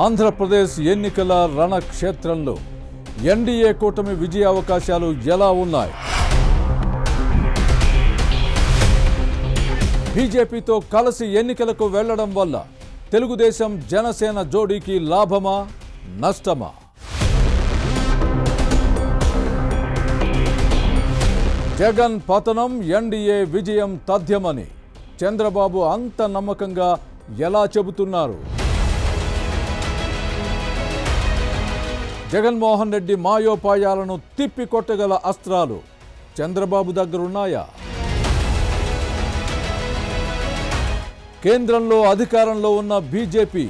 ఆంధ్రప్రదేశ్ ఎన్నికల రణక్షేత్రంలో ఎన్డీఏ కూటమి విజయ అవకాశాలు ఎలా ఉన్నాయి? బీజేపీతో కలిసి ఎన్నికలకు వెళ్లడం వల్ల తెలుగుదేశం జనసేన జోడీకి లాభమా నష్టమా? జగన్ పతనం ఎన్డీఏ విజయం తథ్యమని చంద్రబాబు అంత నమ్మకంగా ఎలా చెబుతున్నారు? జగన్మోహన్ రెడ్డి మాయోపాయాలను తిప్పికొట్టగల అస్త్రాలు చంద్రబాబు దగ్గరున్నాయా? కేంద్రంలో అధికారంలో ఉన్న బీజేపీ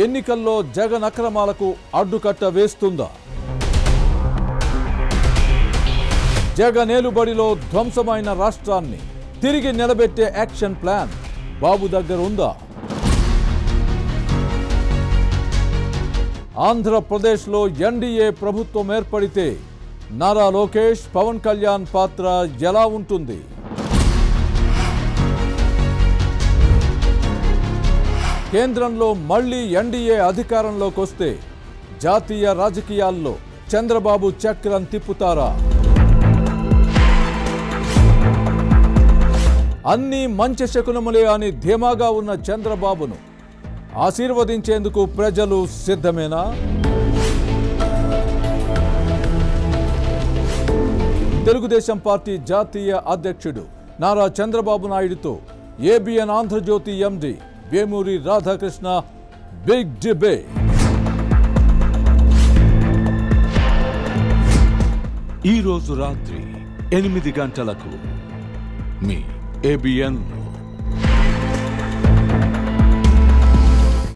ఎన్నికల్లో జగన్ అక్రమాలకు అడ్డుకట్ట వేస్తుందా? జగన్ ఏలుబడిలో ధ్వంసమైన రాష్ట్రాన్ని తిరిగి నిలబెట్టే యాక్షన్ ప్లాన్ బాబు దగ్గర ఉందా? ఆంధ్రప్రదేశ్లో ఎన్డీఏ ప్రభుత్వం ఏర్పడితే నారా లోకేష్, పవన్ కళ్యాణ్ పాత్ర ఎలా ఉంటుంది? కేంద్రంలో మళ్లీ ఎన్డీఏ అధికారంలోకి వస్తే జాతీయ రాజకీయాల్లో చంద్రబాబు చక్రం తిప్పుతారా? అన్నీ మంచి శకునములే అని ధీమాగా ఉన్న చంద్రబాబును ఆశీర్వదించేందుకు ప్రజలు సిద్ధమేనా? తెలుగుదేశం పార్టీ జాతీయ అధ్యక్షుడు నారా చంద్రబాబు నాయుడుతో ఏబిఎన్ ఆంధ్రజ్యోతి ఎండి వేమూరి రాధాకృష్ణ బిగ్ డిబేట్. ఈ రోజు రాత్రి 8 గంటలకు మీ ఏబిఎన్